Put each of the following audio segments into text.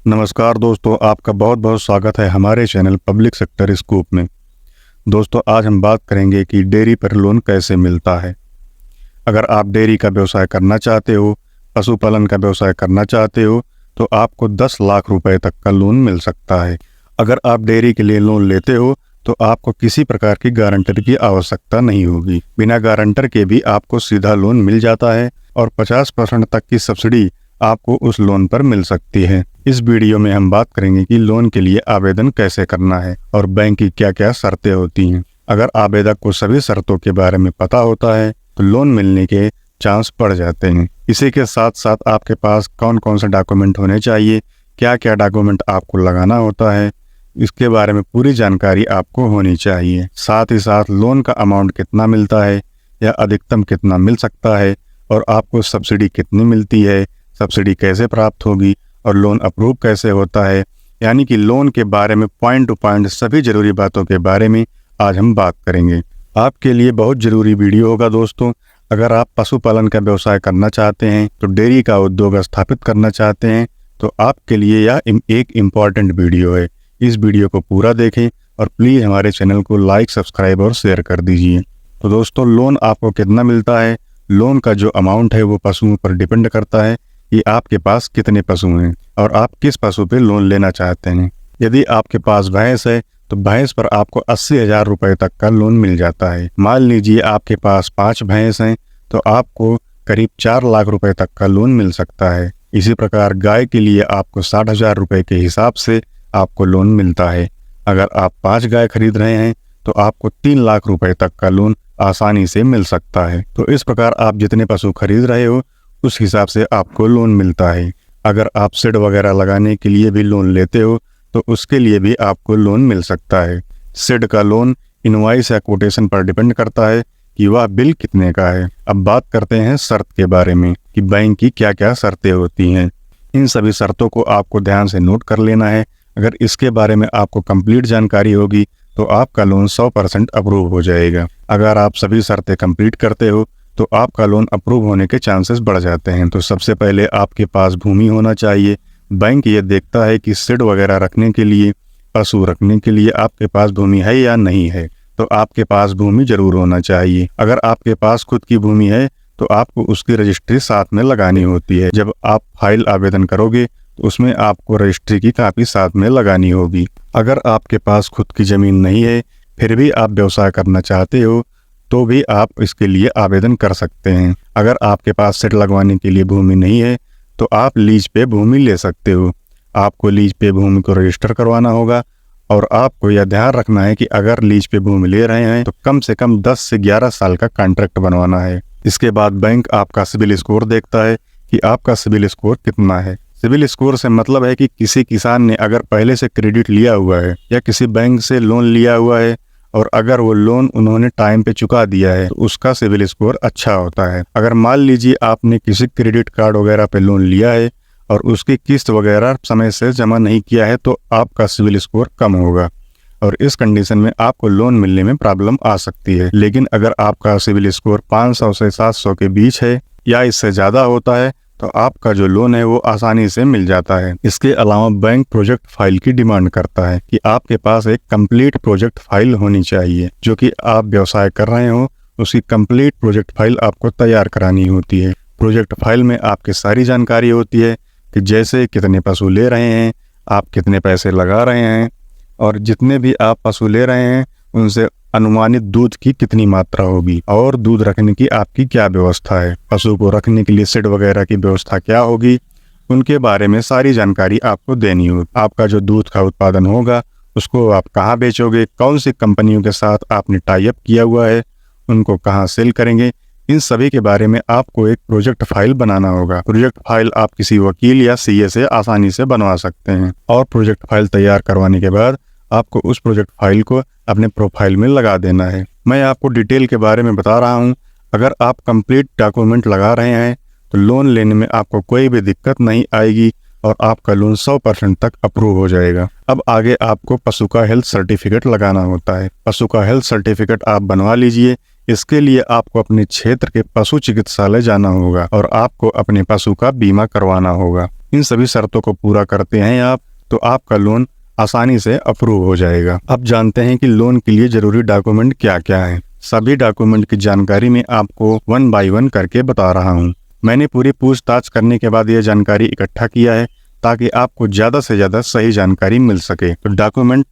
नमस्कार दोस्तों, आपका बहुत बहुत स्वागत है हमारे चैनल पब्लिक सेक्टर स्कूप में। दोस्तों, आज हम बात करेंगे कि डेयरी पर लोन कैसे मिलता है। अगर आप डेयरी का व्यवसाय करना चाहते हो, पशुपालन का व्यवसाय करना चाहते हो, तो आपको 10 लाख रुपए तक का लोन मिल सकता है। अगर आप डेयरी के लिए लोन लेते हो तो आपको किसी प्रकार की गारंटर की आवश्यकता नहीं होगी। बिना गारंटर के भी आपको सीधा लोन मिल जाता है और 50% तक की सब्सिडी आपको उस लोन पर मिल सकती है। इस वीडियो में हम बात करेंगे कि लोन के लिए आवेदन कैसे करना है और बैंक की क्या क्या शर्तें होती हैं। अगर आवेदक को सभी शर्तों के बारे में पता होता है तो लोन मिलने के चांस बढ़ जाते हैं। इसी के साथ साथ आपके पास कौन कौन से डॉक्यूमेंट होने चाहिए, क्या क्या डॉक्यूमेंट आपको लगाना होता है, इसके बारे में पूरी जानकारी आपको होनी चाहिए। साथ ही साथ लोन का अमाउंट कितना मिलता है या अधिकतम कितना मिल सकता है और आपको सब्सिडी कितनी मिलती है, सब्सिडी कैसे प्राप्त होगी और लोन अप्रूव कैसे होता है, यानी कि लोन के बारे में पॉइंट टू पॉइंट सभी जरूरी बातों के बारे में आज हम बात करेंगे। आपके लिए बहुत जरूरी वीडियो होगा दोस्तों। अगर आप पशुपालन का व्यवसाय करना चाहते हैं, तो डेयरी का उद्योग स्थापित करना चाहते हैं, तो आपके लिए यह एक इम्पॉर्टेंट वीडियो है। इस वीडियो को पूरा देखें और प्लीज़ हमारे चैनल को लाइक, सब्सक्राइब और शेयर कर दीजिए। तो दोस्तों, लोन आपको कितना मिलता है, लोन का जो अमाउंट है वो पशुओं पर डिपेंड करता है कि आपके पास कितने पशु हैं और आप किस पशु पे लोन लेना चाहते हैं। यदि आपके पास भैंस है तो भैंस पर आपको 80,000 रुपए तक का लोन मिल जाता है। मान लीजिए आपके पास 5 भैंस हैं तो आपको करीब 4 लाख रुपए तक का लोन मिल सकता है। इसी प्रकार गाय के लिए आपको 60,000 रुपए के हिसाब से आपको लोन मिलता है। अगर आप 5 गाय खरीद रहे हैं तो आपको 3 लाख रुपए तक का लोन आसानी से मिल सकता है। तो इस प्रकार आप जितने पशु खरीद रहे हो उस हिसाब से आपको लोन मिलता है। अगर आप शेड वगैरह लगाने के लिए भी लोन लेते हो तो उसके लिए भी आपको लोन मिल सकता है। शेड का लोन इनवॉइस या कोटेशन पर डिपेंड करता है कि वह बिल कितने का है। अब बात करते हैं शर्त के बारे में कि बैंक की क्या क्या शर्तें होती हैं। इन सभी शर्तों को आपको ध्यान से नोट कर लेना है। अगर इसके बारे में आपको कंप्लीट जानकारी होगी तो आपका लोन 100% अप्रूव हो जाएगा। अगर आप सभी शर्तें कंप्लीट करते हो तो आपका लोन अप्रूव होने के चांसेस बढ़ जाते हैं। तो सबसे पहले आपके पास भूमि होना चाहिए। बैंक ये देखता है कि शेड वगैरह रखने के लिए, पशु रखने के लिए आपके पास भूमि है या नहीं है। तो आपके पास भूमि जरूर होना चाहिए। अगर आपके पास खुद की भूमि है तो आपको उसकी रजिस्ट्री साथ में लगानी होती है। जब आप फाइल आवेदन करोगे तो उसमें आपको रजिस्ट्री की कापी साथ में लगानी होगी। अगर आपके पास खुद की जमीन नहीं है फिर भी आप व्यवसाय करना चाहते हो तो भी आप इसके लिए आवेदन कर सकते हैं। अगर आपके पास शेड लगवाने के लिए भूमि नहीं है तो आप लीज पे भूमि ले सकते हो। आपको लीज पे भूमि को रजिस्टर करवाना होगा और आपको यह ध्यान रखना है कि अगर लीज पे भूमि ले रहे हैं तो कम से कम 10 से 11 साल का कॉन्ट्रैक्ट बनवाना है। इसके बाद बैंक आपका सिबिल स्कोर देखता है कि आपका सिबिल स्कोर कितना है। सिबिल स्कोर से मतलब है कि किसी किसान ने अगर पहले से क्रेडिट लिया हुआ है या किसी बैंक से लोन लिया हुआ है और अगर वो लोन उन्होंने टाइम पे चुका दिया है तो उसका सिबिल स्कोर अच्छा होता है। अगर मान लीजिए आपने किसी क्रेडिट कार्ड वगैरह पे लोन लिया है और उसकी किस्त वगैरह समय से जमा नहीं किया है तो आपका सिबिल स्कोर कम होगा और इस कंडीशन में आपको लोन मिलने में प्रॉब्लम आ सकती है। लेकिन अगर आपका सिबिल स्कोर 500 से 700 के बीच है या इससे ज़्यादा होता है तो आपका जो लोन है वो आसानी से मिल जाता है। इसके अलावा बैंक प्रोजेक्ट फाइल की डिमांड करता है कि आपके पास एक कंप्लीट प्रोजेक्ट फाइल होनी चाहिए। जो कि आप व्यवसाय कर रहे हो उसकी कंप्लीट प्रोजेक्ट फाइल आपको तैयार करानी होती है। प्रोजेक्ट फाइल में आपकी सारी जानकारी होती है कि जैसे कितने पशु ले रहे हैं, आप कितने पैसे लगा रहे हैं और जितने भी आप पशु ले रहे हैं उनसे अनुमानित दूध की कितनी मात्रा होगी और दूध रखने की आपकी क्या व्यवस्था है। पशु को रखने के लिए शेड वगैरह की व्यवस्था क्या होगी, उनके बारे में सारी जानकारी आपको देनी होगी। आपका जो दूध का उत्पादन होगा उसको आप कहाँ बेचोगे, कौन सी कंपनियों के साथ आपने टाई अप किया हुआ है, उनको कहाँ सेल करेंगे, इन सभी के बारे में आपको एक प्रोजेक्ट फाइल बनाना होगा। प्रोजेक्ट फाइल आप किसी वकील या सीए से आसानी से बनवा सकते हैं और प्रोजेक्ट फाइल तैयार करवाने के बाद आपको उस प्रोजेक्ट फाइल को अपने प्रोफाइल में लगा देना है। मैं आपको डिटेल के बारे में बता रहा हूँ। अगर आप कंप्लीट डॉक्यूमेंट लगा रहे हैं तो लोन लेने में आपको कोई भी दिक्कत नहीं आएगी और आपका लोन 100% तक अप्रूव हो जाएगा। अब आगे आपको पशु का हेल्थ सर्टिफिकेट लगाना होता है। पशु का हेल्थ सर्टिफिकेट आप बनवा लीजिए। इसके लिए आपको अपने क्षेत्र के पशु चिकित्सालय जाना होगा और आपको अपने पशु का बीमा करवाना होगा। इन सभी शर्तों को पूरा करते हैं आप, तो आपका लोन आसानी से अप्रूव हो जाएगा। अब जानते हैं कि लोन के लिए जरूरी डॉक्यूमेंट क्या क्या है। सभी डॉक्यूमेंट की जानकारी मैं आपको 1 बाय 1 करके बता रहा हूँ। मैंने पूरी पूछताछ करने के बाद यह जानकारी इकट्ठा किया है ताकि आपको ज़्यादा से ज़्यादा सही जानकारी मिल सके। तो डॉक्यूमेंट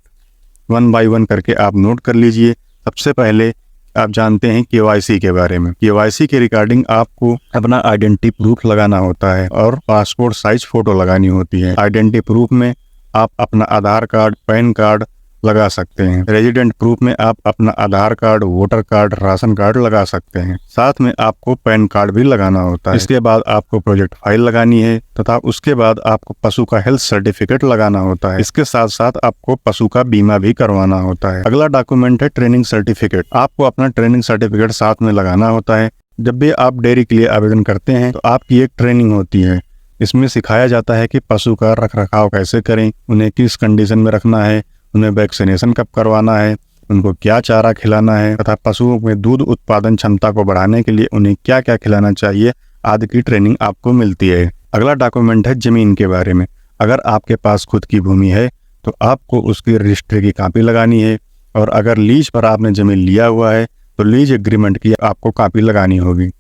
1 बाय 1 करके आप नोट कर लीजिए। सबसे पहले आप जानते हैं KYC के बारे में। KYC के रिगार्डिंग आपको अपना आइडेंटिटी प्रूफ लगाना होता है और पासपोर्ट साइज फोटो लगानी होती है। आइडेंटिटी प्रूफ में आप अपना आधार कार्ड, पैन कार्ड लगा सकते हैं। रेजिडेंट प्रूफ में आप अपना Aadhaar card, voter card, ration card लगा सकते हैं। साथ में आपको पैन कार्ड भी लगाना होता है। इसके बाद आपको प्रोजेक्ट फाइल लगानी है तथा उसके बाद आपको पशु का हेल्थ सर्टिफिकेट लगाना होता है। इसके साथ साथ आपको पशु का बीमा भी करवाना होता है। अगला डॉक्यूमेंट है ट्रेनिंग सर्टिफिकेट। आपको अपना ट्रेनिंग सर्टिफिकेट साथ में लगाना होता है। जब भी आप डेयरी के लिए आवेदन करते हैं तो आपकी एक ट्रेनिंग होती है। इसमें सिखाया जाता है कि पशु का रख रखाव कैसे करें, उन्हें किस कंडीशन में रखना है, उन्हें वैक्सीनेशन कब करवाना है, उनको क्या चारा खिलाना है तथा पशुओं में दूध उत्पादन क्षमता को बढ़ाने के लिए उन्हें क्या क्या खिलाना चाहिए आदि की ट्रेनिंग आपको मिलती है। अगला डॉक्यूमेंट है जमीन के बारे में। अगर आपके पास खुद की भूमि है तो आपको उसकी रजिस्ट्री की कॉपी लगानी है और अगर लीज पर आपने जमीन लिया हुआ है तो लीज एग्रीमेंट की आपको कॉपी लगानी होगी।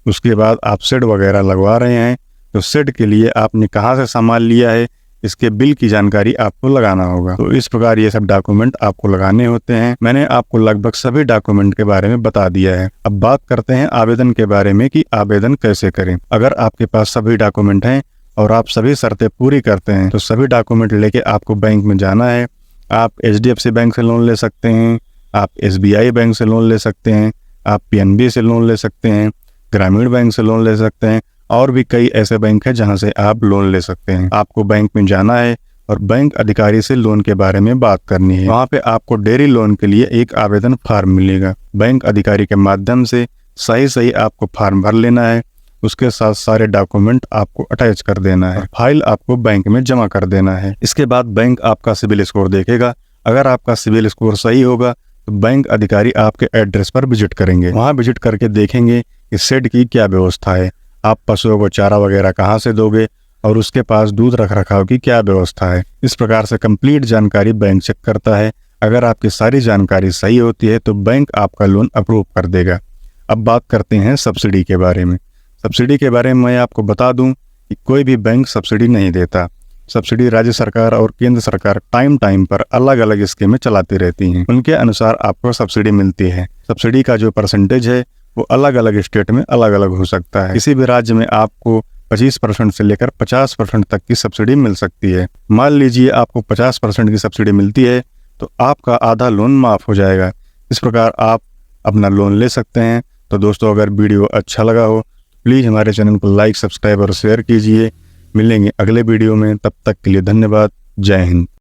उसके बाद आप शेड वगैरह लगवा रहे हैं तो शेड के लिए आपने कहाँ से सामान लिया है इसके बिल की जानकारी आपको लगाना होगा। तो इस प्रकार ये सब डॉक्यूमेंट आपको लगाने होते हैं। मैंने आपको लगभग सभी डॉक्यूमेंट के बारे में बता दिया है। अब बात करते हैं आवेदन के बारे में कि आवेदन कैसे करें। अगर आपके पास सभी डॉक्यूमेंट हैं और आप सभी शर्तें पूरी करते हैं तो सभी डॉक्यूमेंट लेके आपको बैंक में जाना है। आप HDFC बैंक से लोन ले सकते हैं, आप SBI बैंक से लोन ले सकते हैं, आप PNB से लोन ले सकते हैं, ग्रामीण बैंक से लोन ले सकते हैं और भी कई ऐसे बैंक हैं जहां से आप लोन ले सकते हैं। आपको बैंक में जाना है और बैंक अधिकारी से लोन के बारे में बात करनी है। वहां पे आपको डेयरी लोन के लिए एक आवेदन फॉर्म मिलेगा। बैंक अधिकारी के माध्यम से सही आपको फॉर्म भर लेना है। उसके साथ सारे डॉक्यूमेंट आपको अटैच कर देना है। फाइल आपको बैंक में जमा कर देना है। इसके बाद बैंक आपका सिबिल स्कोर देखेगा। अगर आपका सिबिल स्कोर सही होगा तो बैंक अधिकारी आपके एड्रेस पर विजिट करेंगे। वहाँ विजिट करके देखेंगे कि शेड की क्या व्यवस्था है, आप पशुओं को चारा वगैरह कहाँ से दोगे और उसके पास दूध रख रखाव की क्या व्यवस्था है। इस प्रकार से कंप्लीट जानकारी बैंक चेक करता है। अगर आपकी सारी जानकारी सही होती है तो बैंक आपका लोन अप्रूव कर देगा। अब बात करते हैं सब्सिडी के बारे में। सब्सिडी के बारे में मैं आपको बता दूं कि कोई भी बैंक सब्सिडी नहीं देता। सब्सिडी राज्य सरकार और केंद्र सरकार टाइम पर अलग अलग स्कीमें चलाती रहती हैं। उनके अनुसार आपको सब्सिडी मिलती है। सब्सिडी का जो परसेंटेज है वो अलग अलग स्टेट में अलग अलग हो सकता है। किसी भी राज्य में आपको 25% से लेकर 50% तक की सब्सिडी मिल सकती है। मान लीजिए आपको 50% की सब्सिडी मिलती है तो आपका आधा लोन माफ हो जाएगा। इस प्रकार आप अपना लोन ले सकते हैं। तो दोस्तों, अगर वीडियो अच्छा लगा हो प्लीज़ हमारे चैनल को लाइक, सब्सक्राइब और शेयर कीजिए। मिलेंगे अगले वीडियो में, तब तक के लिए धन्यवाद। जय हिंद।